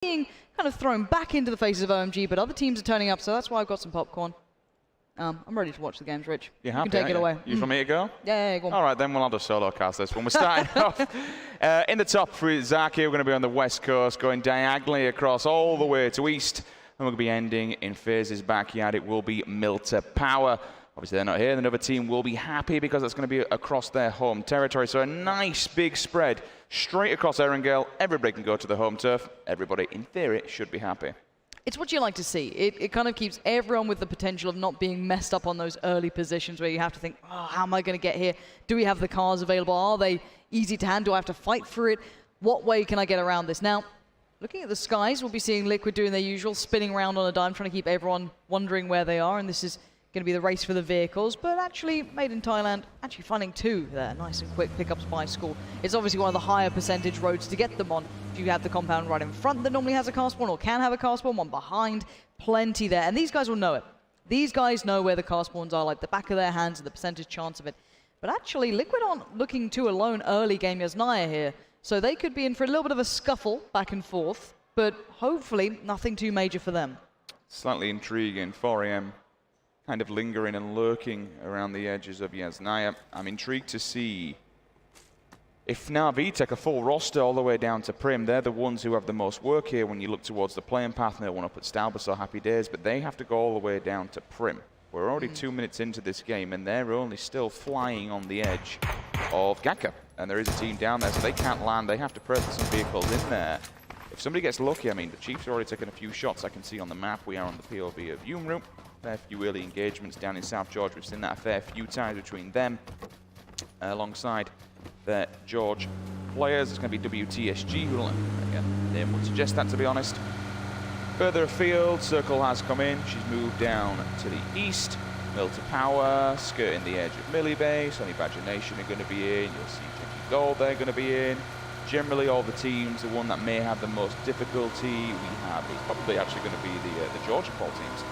being kind of thrown back into the faces of OMG, but other teams are turning up, so that's why I've got some popcorn. I'm ready to watch the games, Rich. You can take it away. You want me to go? Yeah, go on. All right, then we'll have to solo cast this one. We're starting off in the top for Zaki. We're going to be on the west coast, going diagonally across all the way to east. And we're going to be ending in FaZe's backyard. It will be Milta Power. Obviously, they're not here. Another team will be happy because it's going to be across their home territory. So a nice big spread straight across Erangel. Everybody can go to the home turf. Everybody, in theory, should be happy. It's what you like to see. It kind of keeps everyone with the potential of not being messed up on those early positions where you have to think, oh, how am I going to get here? Do we have the cars available? Are they easy to hand? Do I have to fight for it? What way can I get around this? Now, looking at the skies, we'll be seeing Liquid doing their usual, spinning around on a dime, trying to keep everyone wondering where they are. And this is going to be the race for the vehicles, but actually made in Thailand, actually finding two there, nice and quick pickups by School. It's obviously one of the higher percentage roads to get them on. If you have the compound right in front that normally has a car spawn, or can have a car spawn, one behind, plenty there. And these guys will know it. These guys know where the car spawns are, like the back of their hands and the percentage chance of it. But actually, Liquid aren't looking too alone early game as Naya here, so they could be in for a little bit of a scuffle back and forth, but hopefully nothing too major for them. Slightly intriguing, 4 AM. Kind of lingering and lurking around the edges of Yasnaya. I'm intrigued to see if Na'Vi take a full roster all the way down to Prim. They're the ones who have the most work here when you look towards the playing path, and they want to put Stalbus or Happy Days, but they have to go all the way down to Prim. We're already 2 minutes into this game, and they're only still flying on the edge of Gaka. And there is a team down there, so they can't land. They have to pray for some vehicles in there. If somebody gets lucky, I mean, the Chiefs are already taking a few shots. I can see on the map we are on the POV of Yumru. Fair few early engagements down in South Georgia. We've seen that a fair few times between them alongside their George players. It's going to be WTSG who will, again, name would suggest that, to be honest. Further afield, Circle has come in. She's moved down to the east. Milta Power, skirting the edge of Millie Bay. Sonny Badger Nation are going to be in. You'll see Jackie Gold, they're going to be in. Generally, all the teams, the one that may have the most difficulty we have is probably actually going to be the Georgia Pole teams.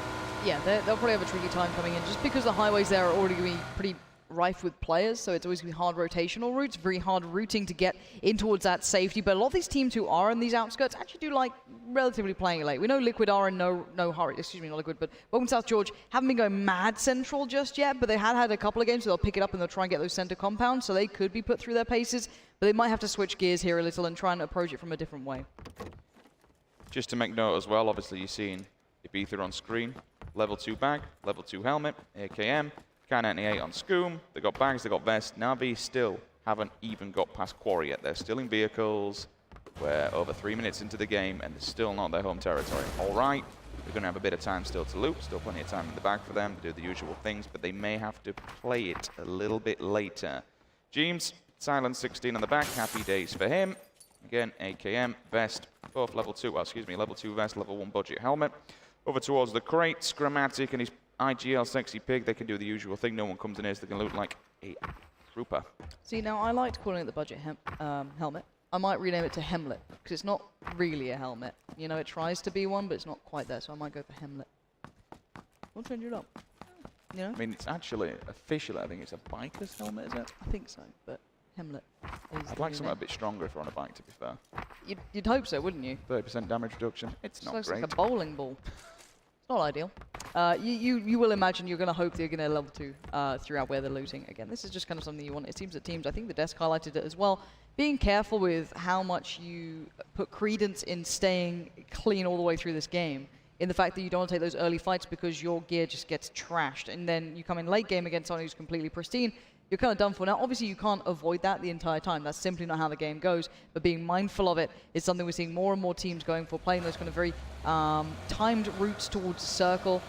Yeah, they'll probably have a tricky time coming in, just because the highways there are already going to be pretty rife with players, so it's always going to be hard rotational routes, very hard routing to get in towards that safety. But a lot of these teams who are in these outskirts actually do like relatively playing it late. We know Liquid are in no hurry, excuse me, not Liquid, but Welcome South George haven't been going mad central just yet, but they had a couple of games, so they'll pick it up and they'll try and get those center compounds, so they could be put through their paces, but they might have to switch gears here a little and try and approach it from a different way. Just to make note as well, obviously you're seeing Ibiza on screen. Level 2 bag, level 2 helmet, AKM, K98 on Scoom. They got bags, they got vests. Na'Vi still haven't even got past Quarry yet. They're still in vehicles. We're over 3 minutes into the game and they're still not their home territory. All right, they're going to have a bit of time still to loop. Still plenty of time in the bag for them to do the usual things, but they may have to play it a little bit later. James, Silent 16 on the back. Happy days for him. Again, AKM, vest, both level 2, well, excuse me, level 2 vest, level 1 budget helmet. Over towards the crates, Grammatic and his IGL Sexy Pig, they can do the usual thing. No one comes in here, so they can look like a trooper. See, now I liked calling it the budget helmet. I might rename it to Hemlet, because it's not really a helmet. You know, it tries to be one, but it's not quite there, so I might go for Hemlet. We'll change it up. You know? I mean, it's actually, officially, I think it's a biker's helmet, is it? I think so, but Hemlet is I'd like something a bit stronger if we're on a bike, to be fair. You'd hope so, wouldn't you? 30% damage reduction. It's not looks great. like a bowling ball. It's not ideal. You will imagine you're going to hope they're going to level 2 throughout where they're losing. Again, this is just kind of something you want. It seems that teams, I think the desk highlighted it as well, being careful with how much you put credence in staying clean all the way through this game. In the fact that you don't want to take those early fights because your gear just gets trashed. And then you come in late game against someone who's completely pristine, you're kind of done for. Now, obviously, you can't avoid that the entire time. That's simply not how the game goes. But being mindful of it is something we're seeing more and more teams going for, playing those kind of very timed routes towards the circle,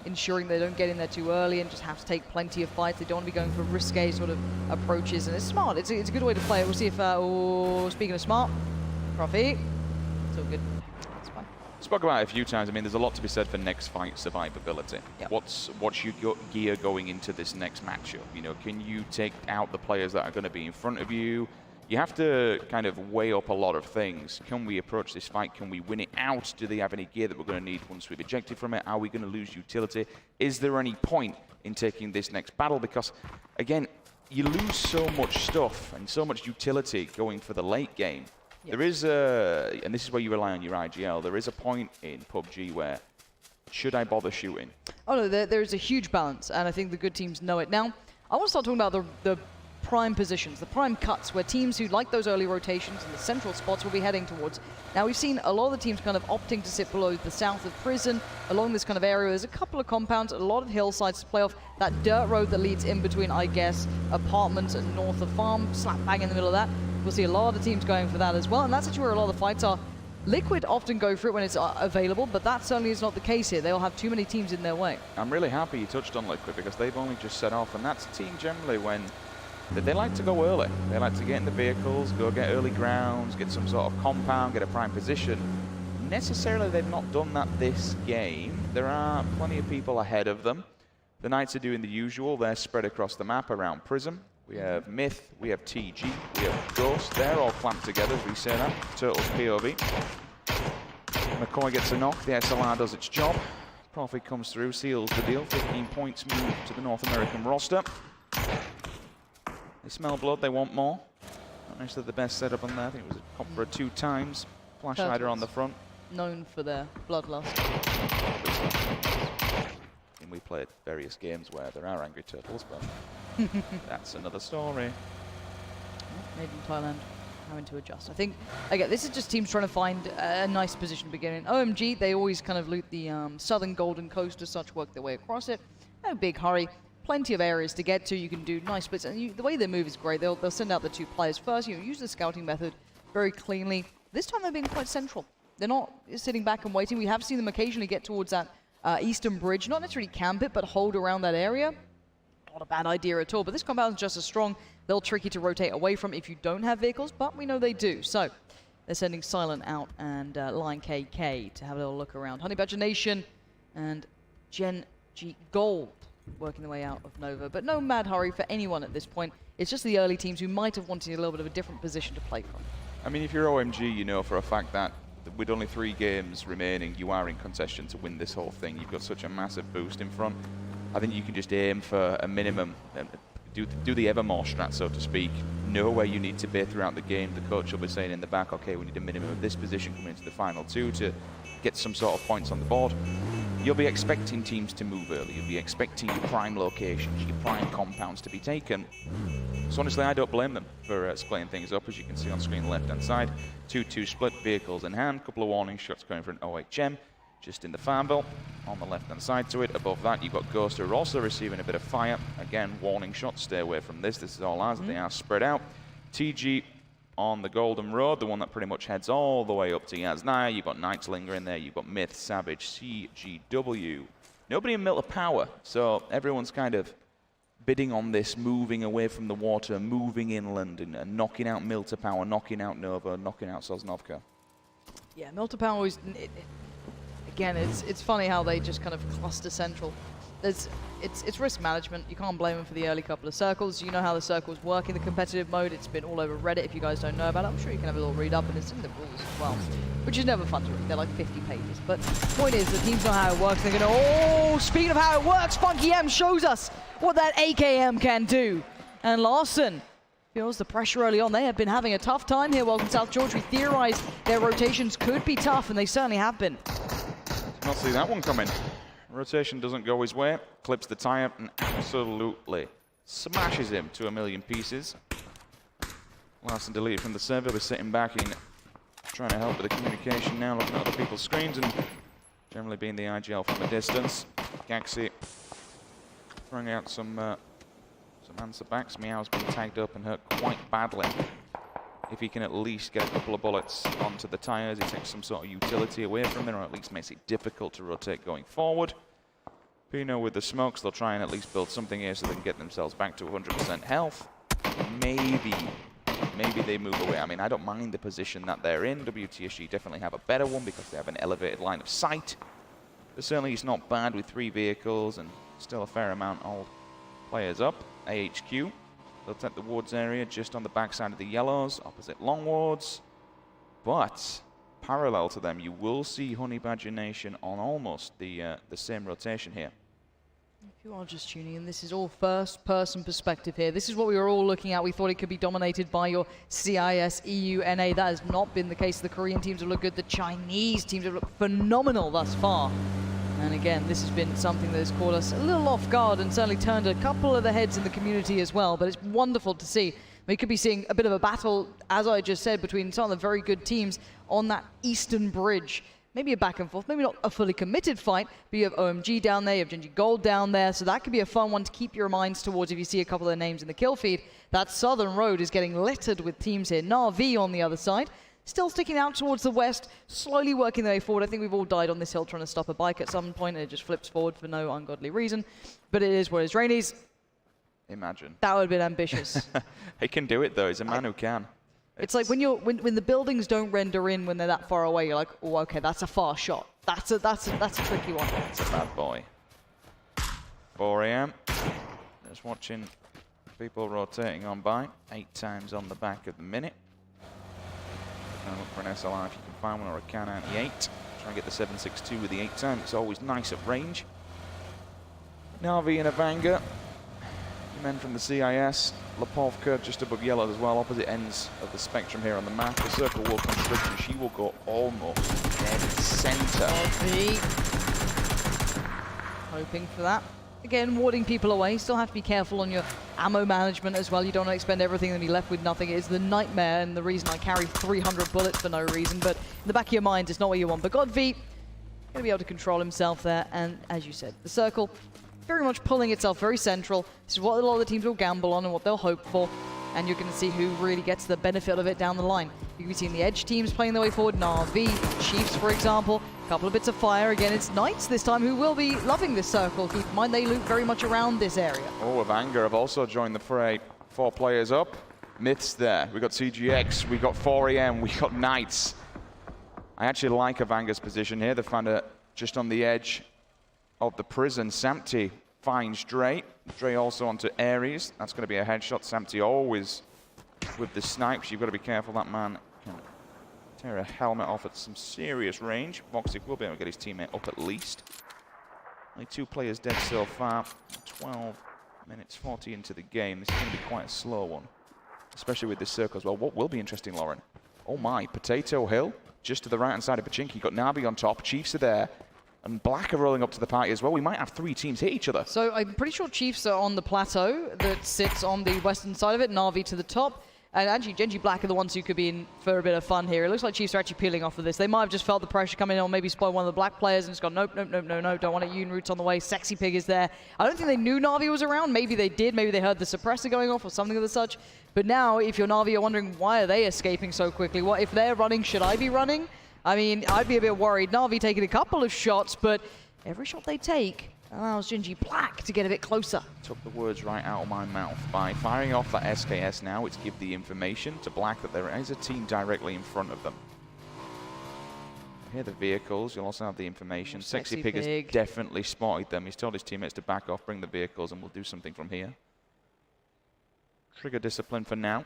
ensuring they don't get in there too early and just have to take plenty of fights. They don't want to be going for risque sort of approaches. And it's smart. It's a good way to play it. We'll see if, speaking of smart, Profi, it's all good. That's fine. Spoke about it a few times. I mean, there's a lot to be said for next fight survivability. Yep. What's your gear going into this next matchup? You know, can you take out the players that are going to be in front of you? You have to kind of weigh up a lot of things. Can we approach this fight? Can we win it out? Do they have any gear that we're going to need once we've ejected from it? Are we going to lose utility? Is there any point in taking this next battle? Because, again, you lose so much stuff and so much utility going for the late game. There is a, and this is where you rely on your IGL, there is a point in PUBG where, should I bother shooting? Oh no, there's a huge balance, and I think the good teams know it. Now, I want to start talking about the prime positions, the prime cuts, where teams who like those early rotations and the central spots will be heading towards. Now, we've seen a lot of the teams kind of opting to sit below the south of prison, along this kind of area. There's a couple of compounds, a lot of hillsides to play off. That dirt road that leads in between, I guess, apartments and north of farm, slap bang in the middle of that. We'll see a lot of teams going for that as well, and that's actually where a lot of the fights are. Liquid often go for it when it's available, but that certainly is not the case here. They'll have too many teams in their way. I'm really happy you touched on Liquid, because they've only just set off, and that's a team generally when they like to go early. They like to get in the vehicles, go get early grounds, get some sort of compound, get a prime position. Necessarily, they've not done that this game. There are plenty of people ahead of them. The Knights are doing the usual. They're spread across the map around Prism. We have Myth, we have TG, we have Ghost. They're all clamped together, as we say that. Turtles POV. McCoy gets a knock. The SLR does its job. Profit comes through, seals the deal. 15 points move to the North American roster. They smell blood, they want more. Not necessarily the best setup on there. I think it was a Copra 2 times. Flash Hider on the front. Known for their bloodlust. And we played various games where there are angry turtles, but that's another story. Made in Thailand, having to adjust. I think, again, this is just teams trying to find a nice position to begin in. OMG, they always kind of loot the southern Golden Coast as such, work their way across it. No big hurry. Plenty of areas to get to. You can do nice splits, and the way they move is great. They'll send out the 2 players first. Use the scouting method very cleanly. This time they're being quite central. They're not sitting back and waiting. We have seen them occasionally get towards that eastern bridge, not necessarily camp it, but hold around that area. Not a bad idea at all. But this compound is just as strong. They'll trick you to rotate away from if you don't have vehicles, but we know they do. So they're sending Silent out and Lion KK to have a little look around. Honey Badger Nation and Gen G Gold working their way out of Nova, but no mad hurry for anyone at this point. It's just the early teams who might have wanted a little bit of a different position to play from. I mean, if you're OMG, you know for a fact that with only 3 games remaining, you are in contention to win this whole thing. You've got such a massive boost in front. I think you can just aim for a minimum, do the Evermore strat, so to speak. Know where you need to be throughout the game. The coach will be saying in the back, okay, we need a minimum of this position coming into the final 2 to get some sort of points on the board. You'll be expecting teams to move early. You'll be expecting your prime locations, your prime compounds to be taken. So honestly, I don't blame them for splitting things up, as you can see on screen left-hand side. 2-2 split, vehicles in hand, couple of warning shots going for an OHM, just in the Farmville. On the left-hand side to it, above that, you've got Ghost, who are also receiving a bit of fire. Again, warning shots, stay away from this. This is all ours, they are spread out. TG on the Golden Road, the one that pretty much heads all the way up to Yasnaya. You've got Knights lingering there, you've got Myth, Savage, CGW. Nobody in Mill of Power, so everyone's kind of bidding on this, moving away from the water, moving inland, and knocking out Mill to Power, knocking out Nova, knocking out Sosnovka. Yeah, Mill to Power always, again, it's funny how they just kind of cluster central. It's risk management. You can't blame them for the early couple of circles. You know how the circles work in the competitive mode. It's been all over Reddit. If you guys don't know about it, I'm sure you can have a little read up, and it's in the rules as well, which is never fun to read. They're like 50 pages. But the point is, the teams know how it works. They're going to, oh, speaking of how it works, Funky M shows us what that AKM can do. And Larson feels the pressure early on. They have been having a tough time here. Welcome South George. We theorized their rotations could be tough, and they certainly have been. Did not see that one coming. Rotation doesn't go his way, clips the tire, and absolutely smashes him to a million pieces. Larson deleted from the server, we're sitting back in, trying to help with the communication now, looking at other people's screens, and generally being the IGL from a distance. Gaxi throwing out some answer backs. Meow's been tagged up and hurt quite badly. If he can at least get a couple of bullets onto the tires, he takes some sort of utility away from it, or at least makes it difficult to rotate going forward. Pino with the smokes, they'll try and at least build something here so they can get themselves back to 100% health. Maybe they move away. I mean, I don't mind the position that they're in. WTSG definitely have a better one because they have an elevated line of sight. But certainly it's not bad with 3 vehicles and still a fair amount of players up. AHQ. They'll take the Wards area just on the backside of the Yellows, opposite Long Wards. But parallel to them, you will see Honey Badger Nation on almost the same rotation here. If you are just tuning in, this is all first-person perspective here. This is what we were all looking at. We thought it could be dominated by your CIS, EU, NA. That has not been the case. The Korean teams have looked good. The Chinese teams have looked phenomenal thus far. And again, this has been something that has caught us a little off guard and certainly turned a couple of the heads in the community as well. But it's wonderful to see. We could be seeing a bit of a battle, as I just said, between some of the very good teams on that eastern bridge. Maybe a back and forth, maybe not a fully committed fight, but you have OMG down there, you have Genji Gold down there, so that could be a fun one to keep your minds towards if you see a couple of their names in the kill feed. That southern road is getting littered with teams here. Na'Vi on the other side, still sticking out towards the west, slowly working their way forward. I think we've all died on this hill trying to stop a bike at some point, and it just flips forward for no ungodly reason. But it is what it is. Rainy's. Imagine. That would have been ambitious. He can do it, though. He's a man who can. It's like when the buildings don't render in when they're that far away, you're like, oh, okay, that's a far shot. That's a tricky one. It's a bad boy. 4 a.m. Just watching people rotating on by. 8 times on the back of the minute. Look for an SLR if you can find one, or a K98. Try and get the 7.62 with the 8 time. It's always nice at range. Na'Vi and a Vanga. Men from the CIS. Lapovka just above yellow as well, opposite ends of the spectrum here on the map. The circle will constrict and she will go almost dead center. Hoping for that. Again, warding people away. Still have to be careful on your ammo management as well. You don't want to expend everything and be left with nothing. It's the nightmare and the reason I carry 300 bullets for no reason. But in the back of your mind, it's not what you want. But Godv going to be able to control himself there. And as you said, the circle very much pulling itself very central. This is what a lot of the teams will gamble on and what they'll hope for. And you're going to see who really gets the benefit of it down the line. You can be seeing the edge teams playing their way forward. Na'Vi, Chiefs, for example. A couple of bits of fire. Again, it's Knights this time who will be loving this circle. Keep in mind, they loot very much around this area. Oh, Vanga have also joined the fray. 4 players up. Myths there. We got CGX, we got 4 AM, we got Knights. I actually like Vanga's position here. They found it just on the edge of the prison. Samti finds Dre. Dre also onto Ares. That's going to be a headshot. Samti always with the snipes. You've got to be careful. That man can tear a helmet off at some serious range. Voxic will be able to get his teammate up at least. Only 2 players dead so far. 12 minutes 40 into the game. This is going to be quite a slow one, especially with this circle as well. What will be interesting, Lauren? Oh my, Potato Hill, just to the right-hand side of Pachinki. Got Navi on top. Chiefs are there. And Black are rolling up to the party as well. We might have 3 teams hit each other. So I'm pretty sure Chiefs are on the plateau that sits on the western side of it. Na'Vi to the top. And actually, Genji Black are the ones who could be in for a bit of fun here. It looks like Chiefs are actually peeling off of this. They might have just felt the pressure coming in, or maybe spoil one of the Black players and just gone, nope, nope, nope, no, no, don't want it. Yoon Root's on the way. Sexy Pig is there. I don't think they knew Na'Vi was around. Maybe they did. Maybe they heard the suppressor going off or something of the such. But now, if you're Na'Vi, you're wondering, why are they escaping so quickly? What if they're running? Should I be running? I mean, I'd be a bit worried. Na'Vi taking a couple of shots, but every shot they take allows Genji Black to get a bit closer. Took the words right out of my mouth. By firing off that SKS now, it's give the information to Black that there is a team directly in front of them. Here are the vehicles. You'll also have the information. Sexy Pig has definitely spotted them. He's told his teammates to back off, bring the vehicles, and we'll do something from here. Trigger discipline for now.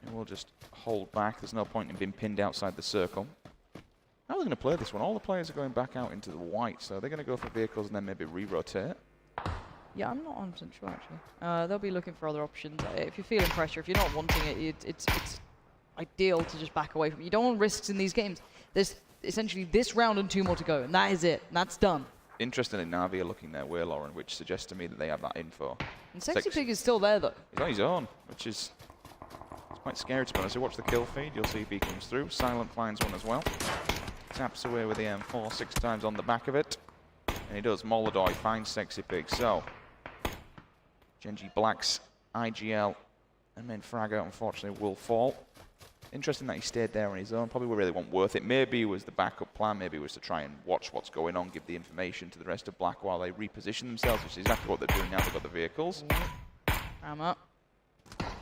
And we'll just hold back. There's no point in being pinned outside the circle. How are they going to play this one? All the players are going back out into the white, so they're going to go for vehicles and then maybe re-rotate. Yeah, I'm not 100% sure, actually. They'll be looking for other options. If you're feeling pressure, if you're not wanting it, it's ideal to just back away from it. You don't want risks in these games. There's essentially this round and 2 more to go, and that is it. And that's done. Interestingly, Na'Vi are looking their way, Lauren, which suggests to me that they have that info. And Sexy Pig is still there, though. He's on his own, which is quite scary to be honest. So watch the kill feed. You'll see if he comes through. Silent finds one as well. Taps away with the M4 6 times on the back of it. And he does. Molodoi finds Sexy Pig. So, Genji Black's IGL and then Fragger, unfortunately, will fall. Interesting that he stayed there on his own. Probably really wasn't worth it. Maybe it was the backup plan. Maybe it was to try and watch what's going on, give the information to the rest of Black while they reposition themselves, which is exactly what they're doing now. They've got the vehicles. Hammer. Couple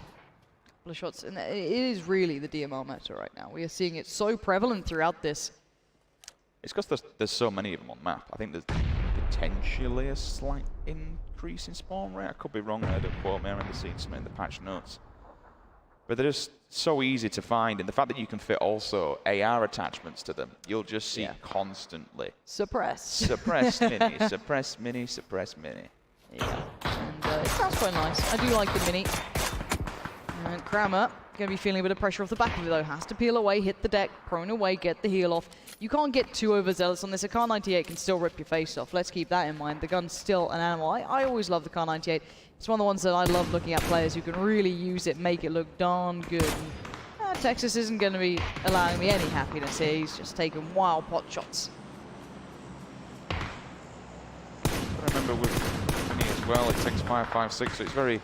of shots. And it is really the DMR meta right now. We are seeing it so prevalent throughout this. It's because there's so many of them on map. I think there's potentially a slight increase in spawn rate. I could be wrong there, don't quote me. I remember seeing something in the patch notes. But they're just so easy to find. And the fact that you can fit also AR attachments to them, you'll just see constantly. Suppress. Suppress mini, suppress mini, suppress mini. Yeah, and it sounds quite nice. I do like the mini. And Kramer going to be feeling a bit of pressure off the back of it though. Has to peel away, hit the deck, prone away, get the heal off. You can't get too overzealous on this. A Kar 98 can still rip your face off. Let's keep that in mind. The gun's still an animal. I always love the Kar 98. It's one of the ones that I love looking at players who can really use it, make it look darn good. And, Texas isn't going to be allowing me any happiness here. He's just taking wild pot shots. I remember with Mini as well, it takes 5.56, so it's very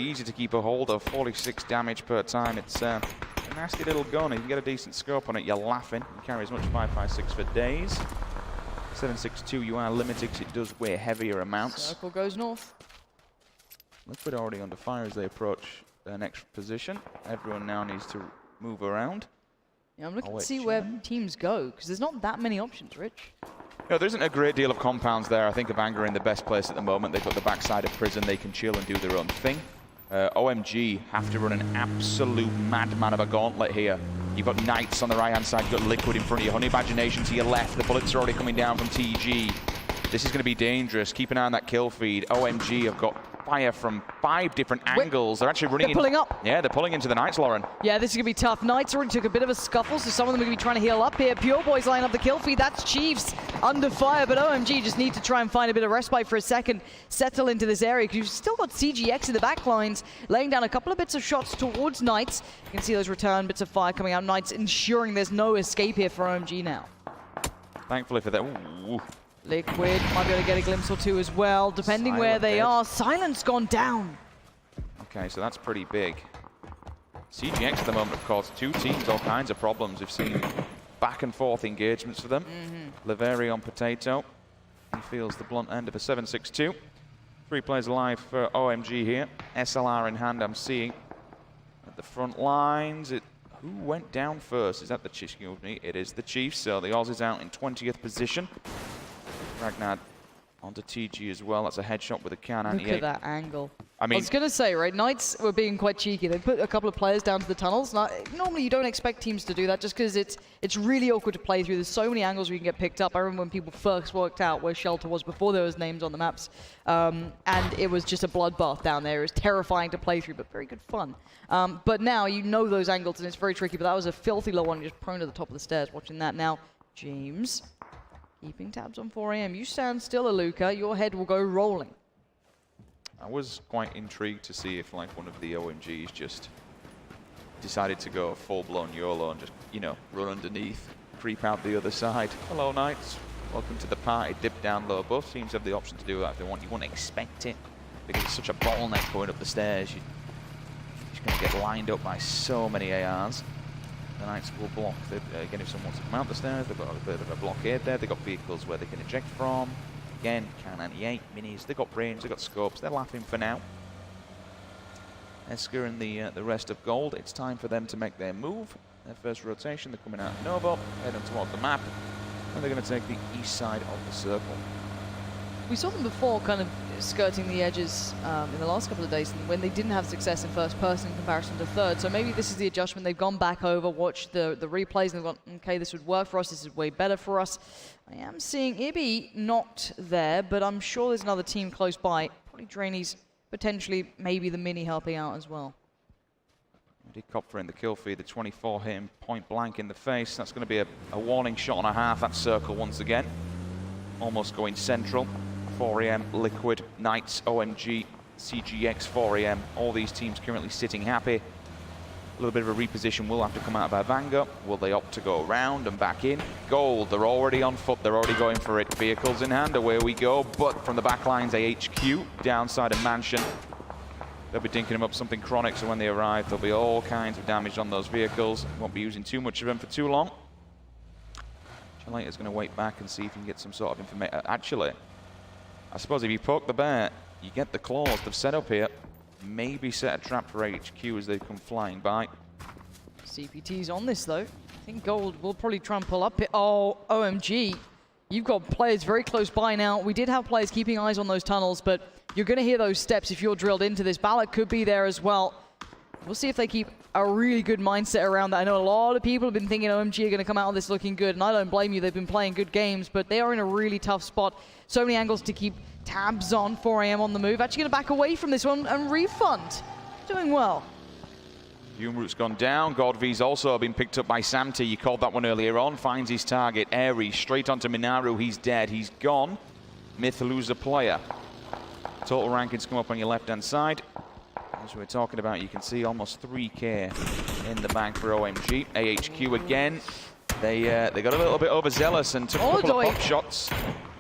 easy to keep a hold of. 46 damage per time. It's a nasty little gun. If you get a decent scope on it, you're laughing. You carry as much 5.56 for days. 7.62, you are limited because it does weigh heavier amounts. Circle goes north. Liquid already under fire as they approach their next position. Everyone now needs to move around. Yeah, I'm looking to see where teams go, because there's not that many options, Rich. No, there isn't a great deal of compounds there. I think Avanga are in the best place at the moment. They've got the backside of prison. They can chill and do their own thing. OMG have to run an absolute madman of a gauntlet here. You've got Knights on the right-hand side. You've got Liquid in front of you. Honey Imagination to your left. The bullets are already coming down from TG. This is going to be dangerous. Keep an eye on that kill feed. OMG have got fire from 5 different angles. They're actually running. They're pulling up. Yeah, they're pulling into the Knights, Lauren. Yeah, this is going to be tough. Knights already took a bit of a scuffle, so some of them are going to be trying to heal up here. Pure Boys line up the kill feed. That's Chiefs under fire, but OMG just need to try and find a bit of respite for a second, settle into this area, because you've still got CGX in the back lines, laying down a couple of bits of shots towards Knights. You can see those return bits of fire coming out. Knights ensuring there's no escape here for OMG now. Thankfully for that. Ooh. Liquid might be able to get a glimpse or two as well, depending where they are. Silence gone down. Okay, so that's pretty big. CGX at the moment, of course, 2 teams, all kinds of problems. We've seen back and forth engagements for them. Laveri on Potato. He feels the blunt end of a 7.62. 3 players alive for OMG here. SLR in hand, I'm seeing. At the front lines, who went down first? Is that the Chiefs? It is the Chiefs, so the Aussies out in 20th position. Ragnar onto TG as well. That's a headshot with a Kar 98. Look at that angle. I mean, I was going to say, right, Knights were being quite cheeky. They put a couple of players down to the tunnels. Now, normally you don't expect teams to do that just because it's really awkward to play through. There's so many angles where you can get picked up. I remember when people first worked out where Shelter was before there was names on the maps. And it was just a bloodbath down there. It was terrifying to play through, but very good fun. But now you know those angles and it's very tricky. But that was a filthy low one, just prone to the top of the stairs watching that. Now, James, keeping tabs on 4am. You stand still, Aluka. Your head will go rolling. I was quite intrigued to see if like one of the OMGs just decided to go full-blown YOLO and just, you know, run underneath, creep out the other side. Hello, Knights. Welcome to the party. Dip down low. Both teams have the option to do that if they want. You wouldn't expect it because it's such a bottleneck going up the stairs. You're just going to get lined up by so many ARs. The Knights will block. Again, if someone wants to come out the stairs, they've got a bit of a blockade there. They've got vehicles where they can eject from. Again, Kar 98, minis, they've got range, they've got scopes, they're laughing for now. Esker and the rest of Gold, it's time for them to make their move. Their first rotation, they're coming out of Novo, heading towards the map, and they're going to take the east side of the circle. We saw them before kind of skirting the edges in the last couple of days when they didn't have success in first person in comparison to third. So maybe this is the adjustment. They've gone back over, watched the replays, and they've gone, okay, this would work for us. This is way better for us. I am seeing Ibby not there, but I'm sure there's another team close by. Probably Drainey's potentially maybe the mini helping out as well. Kopfer in the kill feed, the 24 hit him point blank in the face. That's going to be a warning shot and a half. That circle once again. Almost going central. 4am, Liquid, Knights, OMG, CGX, 4am. All these teams currently sitting happy. A little bit of a reposition will have to come out of Avanga. Will they opt to go around and back in? Gold, they're already on foot. They're already going for it. Vehicles in hand, away we go. But from the back lines, AHQ, downside of Mansion. They'll be dinking them up something chronic, so when they arrive, there'll be all kinds of damage on those vehicles. Won't be using too much of them for too long. Chalater's going to wait back and see if he can get some sort of information. Actually, I suppose if you poke the bear, you get the claws they've set up here. Maybe set a trap for HQ as they come flying by. CPT's on this though. I think Gold will probably try and pull up it. Oh, OMG. You've got players very close by now. We did have players keeping eyes on those tunnels, but you're going to hear those steps if you're drilled into this. Ballot could be there as well. We'll see if they keep a really good mindset around that. I know a lot of people have been thinking OMG are going to come out of this looking good, and I don't blame you. They've been playing good games, but they are in a really tough spot. So many angles to keep tabs on. 4am on the move. Actually going to back away from this one and refund. Doing well. Humroot's gone down. Godv's also been picked up by Samty. You called that one earlier on. Finds his target. Airy straight onto Minaru. He's dead. He's gone. Myth lose a player. Total rankings come up on your left-hand side. As we were talking about, you can see almost 3K in the bag for OMG. AHQ again. They got a little bit overzealous and took a couple of pop shots.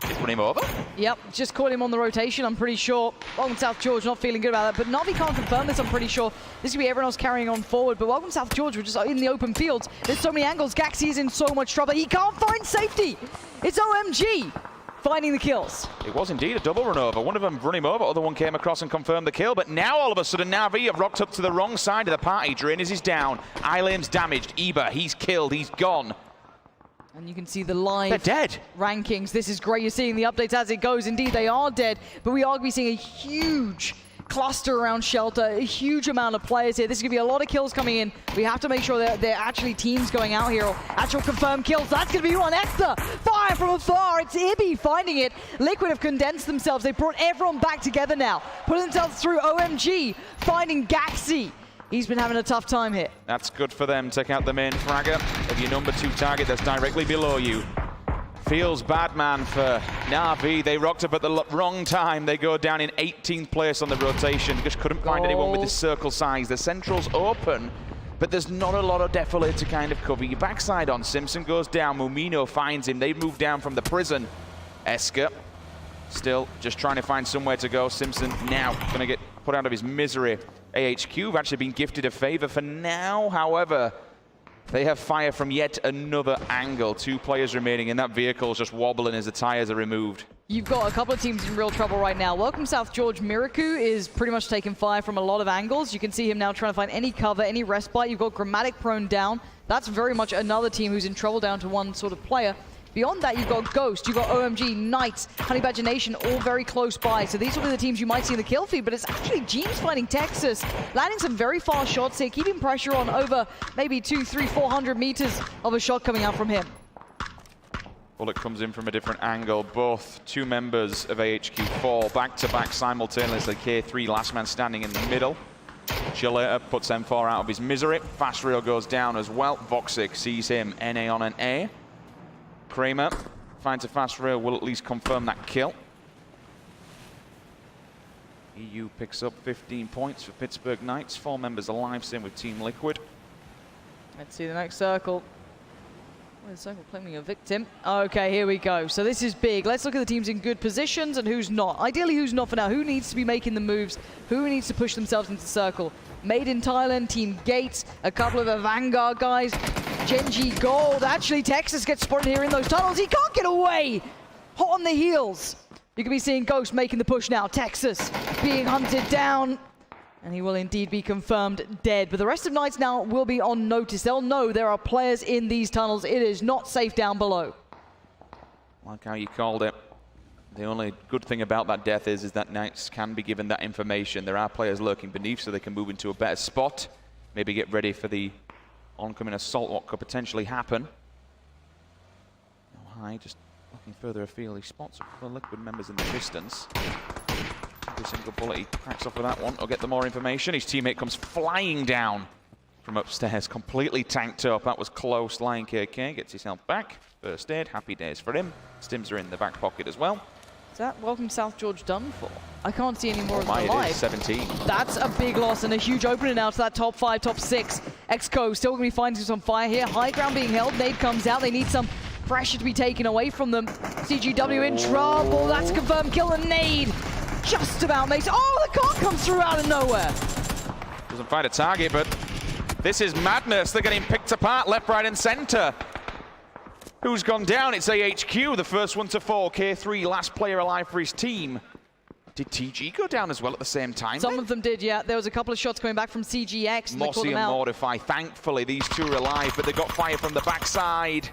Just run him over. Yep, just caught him on the rotation, I'm pretty sure. Welcome South George, not feeling good about that. But Navi can't confirm this, I'm pretty sure. This could be everyone else carrying on forward. But welcome South George, we're just in the open fields. There's so many angles. Gaxi is in so much trouble. He can't find safety. It's OMG finding the kills. It was indeed a double run over. One of them run him over, other one came across and confirmed the kill. But now all of a sudden Navi have rocked up to the wrong side of the party. Drainers is down. Ilame's damaged. Eba, he's killed. He's gone. And you can see the live They're dead. rankings. This is great. You're seeing the updates as it goes. Indeed, they are dead. But we are going to be seeing a huge cluster around Shelter, a huge amount of players here. This is going to be a lot of kills coming in. We have to make sure that they're actually teams going out here, or actual confirmed kills. That's going to be one. Extra fire from afar. It's Ibby finding it. Liquid have condensed themselves. They brought everyone back together now. Putting themselves through. OMG finding Gaxi. He's been having a tough time here. That's good for them. Take out the main fragger of your number 2 target that's directly below you. Feels bad, man, for Na'Vi. They rocked up at the wrong time. They go down in 18th place on the rotation. Just couldn't find anyone with this circle size. The central's open, but there's not a lot of defilade to kind of cover your backside on. Simpson goes down. Mumino finds him. They move down from the prison. Esker still just trying to find somewhere to go. Simpson now going to get put out of his misery. AHQ have actually been gifted a favor for now. However, they have fire from yet another angle. 2 players remaining, and that vehicle is just wobbling as the tires are removed. You've got a couple of teams in real trouble right now. Welcome South George. Miraku is pretty much taking fire from a lot of angles. You can see him now trying to find any cover, any respite. You've got Grammatic prone down. That's very much another team who's in trouble down to one sort of player. Beyond that, you've got Ghost, you've got OMG, Knights, Honey Badger Nation, all very close by. So these will be the teams you might see in the kill feed, but it's actually Jeans finding Texas, landing some very fast shots here, keeping pressure on over maybe 200, 300, 400 meters of a shot coming out from him. Bullet comes in from a different angle. Both 2 members of AHQ fall back-to-back simultaneously. K3, last man standing in the middle. Chilleta puts M4 out of his misery. Fast Rail goes down as well. Voxic sees him, NA on an A. Kramer finds a Fast Rail, will at least confirm that kill. EU picks up 15 points for Pittsburgh Knights. 4 members alive, same with Team Liquid. Let's see the next circle. Where's the circle claiming a victim? Okay, here we go. So this is big. Let's look at the teams in good positions and who's not. Ideally, who's not for now. Who needs to be making the moves? Who needs to push themselves into circle? Made in Thailand, Team Gates, a couple of the Vanguard guys. Genji Gold. Actually, Texas gets spotted here in those tunnels. He can't get away. Hot on the heels. You can be seeing Ghost making the push now. Texas being hunted down. And he will indeed be confirmed dead. But the rest of Knights now will be on notice. They'll know there are players in these tunnels. It is not safe down below. Like how you called it. The only good thing about that death is that Knights can be given that information. There are players lurking beneath, so they can move into a better spot. Maybe get ready for the oncoming assault, what could potentially happen. Oh, hi, just looking further afield. He spots a couple of Liquid members in the distance. Every single bullet he cracks off with that one. I'll get the more information. His teammate comes flying down from upstairs, completely tanked up. That was close. Lion KK gets his health back. First aid, happy days for him. Stims are in the back pocket as well. Is that Welcome South George done for? I can't see any more of them alive. It is 17. That's a big loss and a huge opening now to that top 5, top 6. XCO still going to be finding some fire here. High ground being held. Nade comes out. They need some pressure to be taken away from them. CGW in trouble. That's a confirmed kill. And Nade just about makes... Oh, the car comes through out of nowhere. Doesn't find a target, but this is madness. They're getting picked apart left, right, and center. Who's gone down? It's AHQ, the first one to fall. K3, last player alive for his team. Did TG go down as well at the same time? Some of them did, yeah. There was a couple of shots coming back from CGX. And Mossy and Mortify. Thankfully, these 2 are alive, but they got fire from the backside.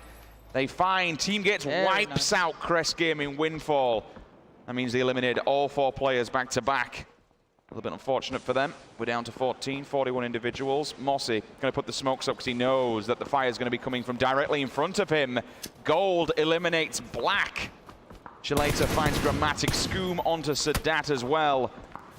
They find Team Gates wipes out Crest Gaming Windfall. That means they eliminated all 4 players back to back. A little bit unfortunate for them. We're down to 14, 41 individuals. Mossy going to put the smokes up because he knows that the fire is going to be coming from directly in front of him. Gold eliminates Black. Chileta finds Dramatic. Scoom onto Sadat as well.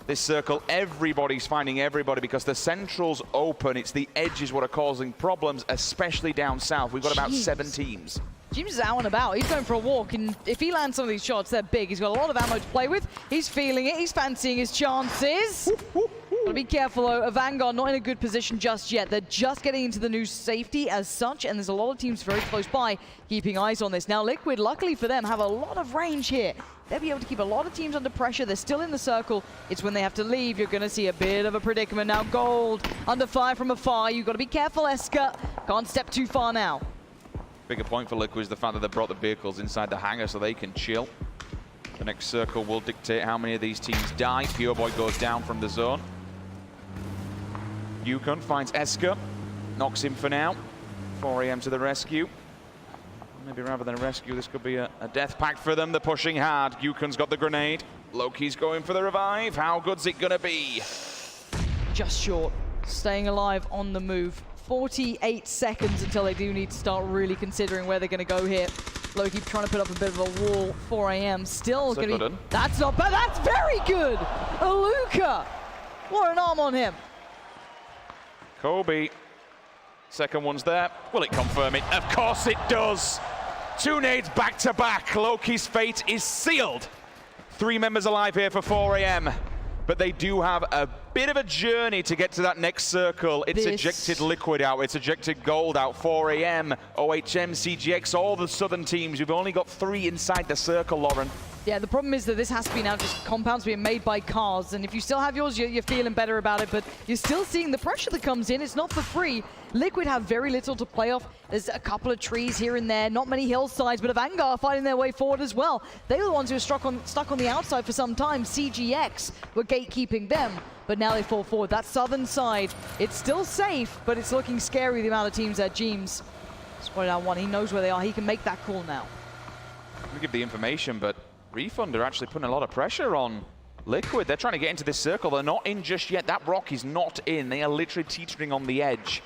This circle, everybody's finding everybody because the central's open. It's the edges what are causing problems, especially down south. We've got about 7 teams. James is out and about. He's going for a walk, and if he lands some of these shots, they're big. He's got a lot of ammo to play with. He's feeling it. He's fancying his chances. Gotta be careful, though. Vanguard not in a good position just yet. They're just getting into the new safety as such, and there's a lot of teams very close by keeping eyes on this. Now, Liquid, luckily for them, have a lot of range here. They'll be able to keep a lot of teams under pressure. They're still in the circle. It's when they have to leave. You're going to see a bit of a predicament. Now, Gold under fire from afar. You've got to be careful, Eska. Can't step too far now. Bigger point for Liquid is the fact that they brought the vehicles inside the hangar so they can chill. The next circle will dictate how many of these teams die. Pure Boy goes down from the zone. Yukon finds Eska, knocks him for now. 4 AM to the rescue. Maybe rather than a rescue, this could be a death pact for them. They're pushing hard. Yukon's got the grenade. Loki's going for the revive. How good's it gonna be? Just short. Staying alive on the move. 48 seconds until they do need to start really considering where they're going to go here. Loki trying to put up a bit of a wall. 4 AM still going to be... That's not bad. That's very good. Aluka. What an arm on him. Kobe. Second one's there. Will it confirm it? Of course it does. 2 nades back to back. Loki's fate is sealed. 3 members alive here for 4 AM. But they do have a bit of a journey to get to that next circle. It's ejected Liquid out, it's ejected Gold out, 4 AM, OHM, CGX, all the southern teams. We've only got 3 inside the circle, Lauren. Yeah, the problem is that this has to be now just compounds being made by cars, and if you still have yours, you're feeling better about it, but you're still seeing the pressure that comes in. It's not for free. Liquid have very little to play off. There's a couple of trees here and there, not many hillsides, but Vanguard fighting their way forward as well. They were the ones who were stuck on the outside for some time. CGX were gatekeeping them, but now they fall forward. That southern side, it's still safe, but it's looking scary, the amount of teams that James spotted out 1. He knows where they are. He can make that call now. Let me give the information, but Refund are actually putting a lot of pressure on Liquid. They're trying to get into this circle. They're not in just yet. That rock is not in. They are literally teetering on the edge.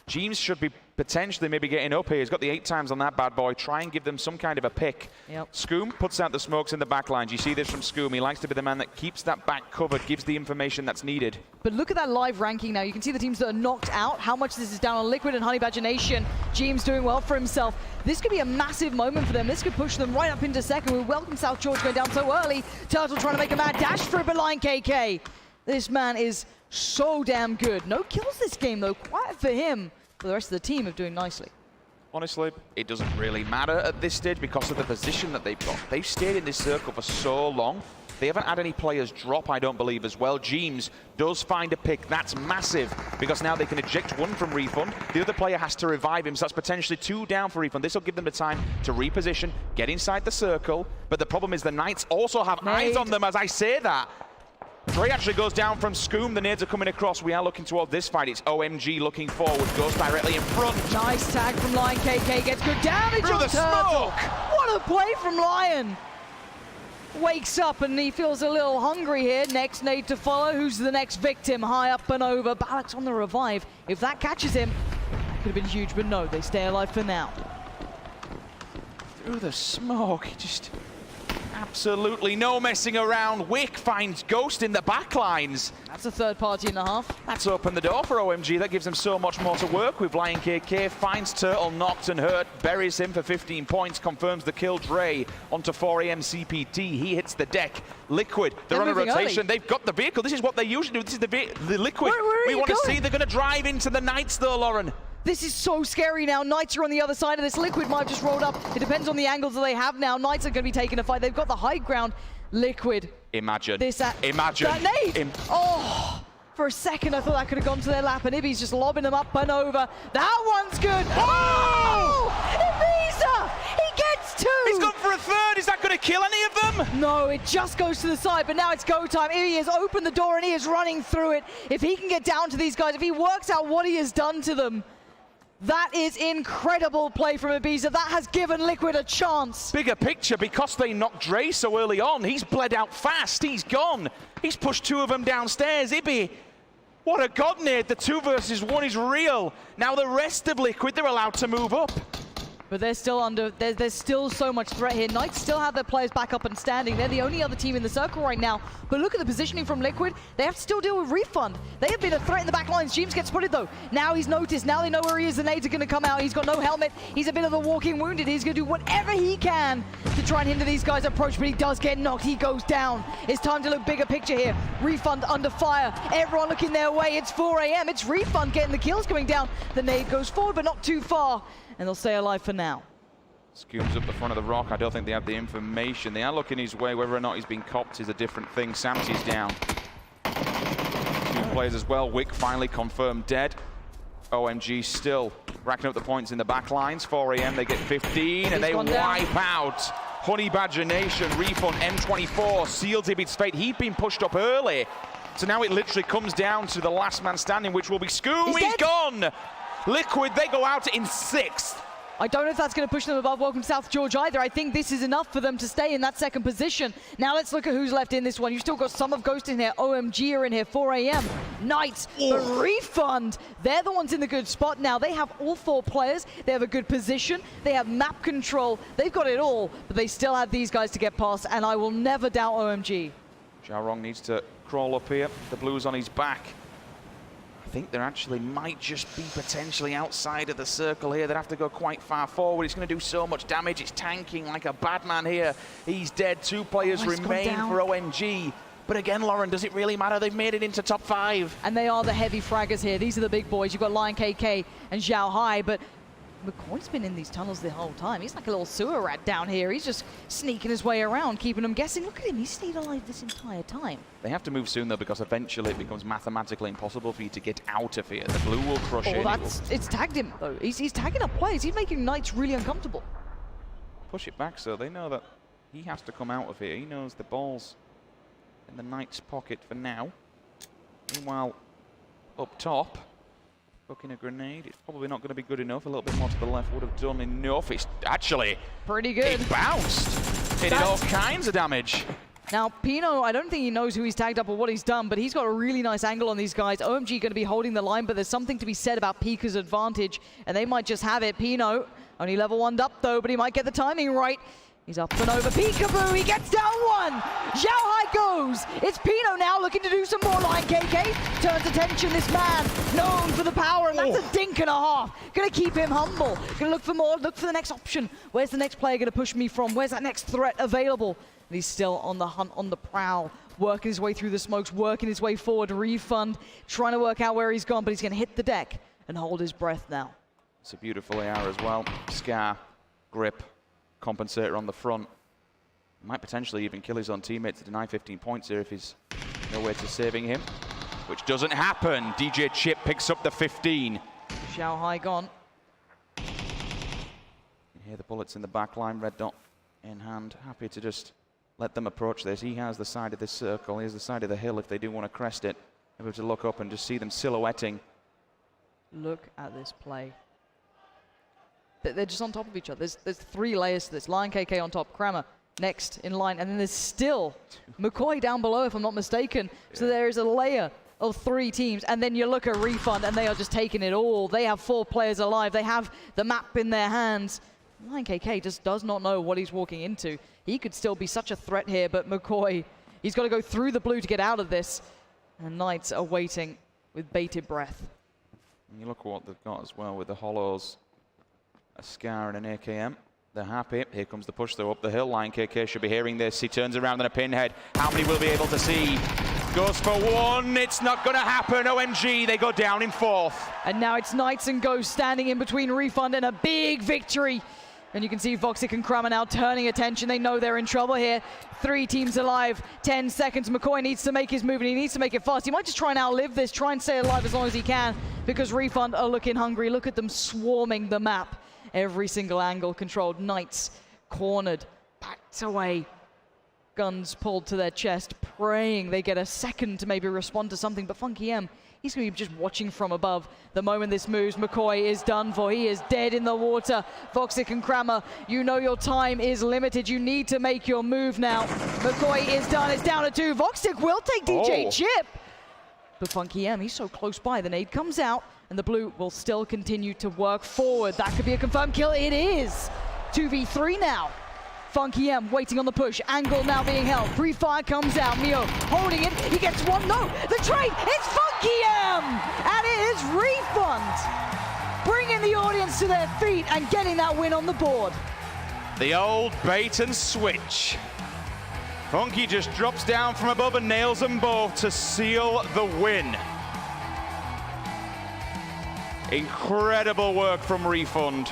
James should be potentially maybe getting up here. He's got the 8 times on that bad boy. Try and give them some kind of a pick. Yep. Scoom puts out the smokes in the back lines. You see this from Scoom. He likes to be the man that keeps that back covered, gives the information that's needed. But look at that live ranking now. You can see the teams that are knocked out, how much this is down on Liquid and Honey Badger Nation. James doing well for himself. This could be a massive moment for them. This could push them right up into second. We welcome South George going down so early. Turtle trying to make a mad dash for it, but Lion KK. This man is so damn good. No kills this game though, quiet for him. But the rest of the team are doing nicely. Honestly, it doesn't really matter at this stage because of the position that they've got. They've stayed in this circle for so long. They haven't had any players drop, I don't believe, as well. James does find a pick. That's massive because now they can eject 1 from Refund. The other player has to revive him, so that's potentially 2 down for Refund. This will give them the time to reposition, get inside the circle. But the problem is the Knights also have eyes on them as I say that. Dre actually goes down from Scoom. The nades are coming across. We are looking towards this fight. It's OMG looking forward. Goes directly in front. Nice tag from Lion KK. Gets good damage on the Turtle. smoke. What a play from Lion. Wakes up and he feels a little hungry here. Next nade to follow. Who's the next victim? High up and over. Balak's on the revive. If that catches him, that could have been huge, but no, they stay alive for now. Through the smoke. Just absolutely no messing around. Wick finds Ghost in the backlines. That's a 3rd party and a half. That's opened the door for OMG. That gives them so much more to work with. Lion KK finds Turtle, knocked and hurt, buries him for 15 points, confirms the kill. Dre onto 4 AM CPT. He hits the deck. Liquid, they're on a rotation. Early. They've got the vehicle. This is what they usually do. This is the Liquid. Where we want to see they're going to drive into the Knights though, Lauren. This is so scary now. Knights are on the other side of this. Liquid might have just rolled up. It depends on the angles that they have now. Knights are going to be taking a fight. They've got the high ground. Liquid. Imagine. Imagine. That nade. Oh, for a second I thought that could have gone to their lap, and Ibby's just lobbing them up and over. That one's good. Oh! Ibiza! He gets 2! He's gone for a 3rd. Is that going to kill any of them? No, it just goes to the side, but now it's go time. Ibby has opened the door and he is running through it. If he can get down to these guys, if he works out what he has done to them, That is incredible play from Ibiza. That has given Liquid a chance. Bigger picture, because they knocked Dre so early on, he's bled out fast, he's gone. He's pushed 2 of them downstairs. Ibi, what a god nade. The 2 versus 1 is real. Now the rest of Liquid, they're allowed to move up. But they're still under, there's still so much threat here. Knights still have their players back up and standing. They're the only other team in the circle right now. But look at the positioning from Liquid. They have to still deal with Refund. They have been a threat in the back lines. James gets spotted though. Now he's noticed. Now they know where he is. The nades are going to come out. He's got no helmet. He's a bit of a walking wounded. He's going to do whatever he can to try and hinder these guys' approach. But he does get knocked. He goes down. It's time to look bigger picture here. Refund under fire. Everyone looking their way. It's 4 a.m. It's Refund getting the kills coming down. The nade goes forward, but not too far. And they'll stay alive for now. Scooms up the front of the rock. I don't think they have the information. They are looking his way. Whether or not he's been copped is a different thing. Samti's down. 2 players as well. Wick finally confirmed dead. OMG still racking up the points in the back lines. 4 a.m. they get 15 and they wipe out Honey Badger Nation. Refund M24 seals Ibid's fate. He'd been pushed up early. So now it literally comes down to the last man standing, which will be Scoom. He's gone. Liquid, they go out in 6th. I don't know if that's going to push them above Welcome South George either. I think this is enough for them to stay in that second position. Now let's look at who's left in this one. You've still got some of Ghost in here. OMG are in here. 4 a.m. Knights, the Refund. They're the ones in the good spot now. They have all 4 players. They have a good position. They have map control. They've got it all, but they still have these guys to get past, and I will never doubt OMG. Xiaorong needs to crawl up here. The blue's on his back. I think there actually might just be potentially outside of the circle here. They'd have to go quite far forward. It's going to do so much damage. It's tanking like a bad man here. He's dead. 2 players remain for OMG. But again, Lauren, does it really matter? They've made it into top 5. And they are the heavy fraggers here. These are the big boys. You've got Lion KK and Zhao Hai, but McCoy's been in these tunnels the whole time. He's like a little sewer rat down here. He's just sneaking his way around, keeping them guessing. Look at him, he's stayed alive this entire time. They have to move soon though, because eventually it becomes mathematically impossible for you to get out of here. The blue will crush it. It's tagged him though. He's tagging up players. He's making Knights really uncomfortable. Push it back so they know that he has to come out of here. He knows the ball's in the Knights' pocket for now. Meanwhile, up top, booking a grenade. It's probably not going to be good enough. A little bit more to the left would have done enough. It's actually pretty good. It bounced. It did all kinds of damage. Now, Pino, I don't think he knows who he's tagged up or what he's done, but he's got a really nice angle on these guys. OMG going to be holding the line, but there's something to be said about Pika's advantage, and they might just have it. Pino, only level 1'd up though, but he might get the timing right. He's up and over. Peekaboo, he gets down 1. Zhao Hai goes. It's Pino now looking to do some more. Lion KK turns attention. This man known for the power, and that's a dink and a half. Gonna keep him humble. Gonna look for more, look for the next option. Where's the next player gonna push me from? Where's that next threat available? And he's still on the hunt, on the prowl, working his way through the smokes, working his way forward. Refund, trying to work out where he's gone, but he's gonna hit the deck and hold his breath now. It's a beautiful AR as well. Scar, grip, compensator on the front. Might potentially even kill his own teammate to deny 15 points here if he's no way to saving him, which doesn't happen. DJ Chip picks up the 15. Zhao Hai gone. You hear the bullets in the back line, red dot in hand. Happy to just let them approach this. He has the side of this circle. He has the side of the hill if they do want to crest it. Able to look up and just see them silhouetting. Look at this play. They're just on top of each other. There's 3 layers to this. Lion KK on top, Kramer next in line, and then there's still McCoy down below, if I'm not mistaken. Yeah. So there is a layer of 3 teams, and then you look at Refund, and they are just taking it all. They have 4 players alive. They have the map in their hands. Lion KK just does not know what he's walking into. He could still be such a threat here, but McCoy, he's got to go through the blue to get out of this. And Knights are waiting with bated breath. And you look at what they've got as well with the hollows. A Scar and an AKM. They're happy. Here comes the push though up the hill. Lion KK should be hearing this. He turns around on a pinhead. How many will be able to see? Goes for 1. It's not going to happen. OMG, they go down in 4th. And now it's Knights and Ghost standing in between Refund and a big victory. And you can see Voxic and Kramer now turning attention. They know they're in trouble here. 3 teams alive, 10 seconds. McCoy needs to make his move, and he needs to make it fast. He might just try and outlive this, try and stay alive as long as he can, because Refund are looking hungry. Look at them swarming the map. Every single angle controlled. Knights cornered, backed away. Guns pulled to their chest, praying they get a second to maybe respond to something. But Funky M, He's going to be just watching from above. The moment this moves, McCoy is done for. He is dead in the water. Voxic and Kramer, you know your time is limited. You need to make your move now. McCoy is done. It's down to 2. Voxic will take DJ Chip. But Funky M, he's so close by. The nade comes out, and the blue will still continue to work forward. That could be a confirmed kill. It is. 2v3 now. Funky M waiting on the push. Angle now being held. Pre-fire comes out. Mio holding it. He gets one. No, the trade. It's Funky M! And it is Refund. Bringing the audience to their feet and getting that win on the board. The old bait and switch. Funky just drops down from above and nails them both to seal the win. Incredible work from Refund.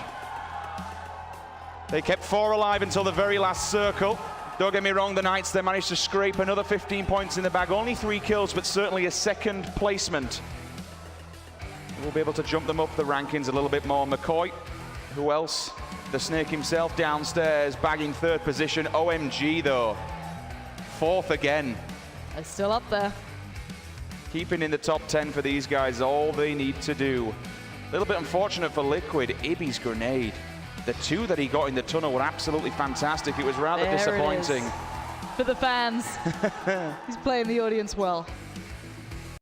They kept 4 alive until the very last circle. Don't get me wrong, the Knights, they managed to scrape another 15 points in the bag. Only 3 kills, but certainly a second placement. We'll be able to jump them up the rankings a little bit more. McCoy, who else? The Snake himself downstairs, bagging 3rd position. OMG though, 4th again. They're still up there. Keeping in the top 10 for these guys, all they need to do. A little bit unfortunate for Liquid, Ibby's grenade. The 2 that he got in the tunnel were absolutely fantastic. It was rather disappointing. For the fans. He's playing the audience well.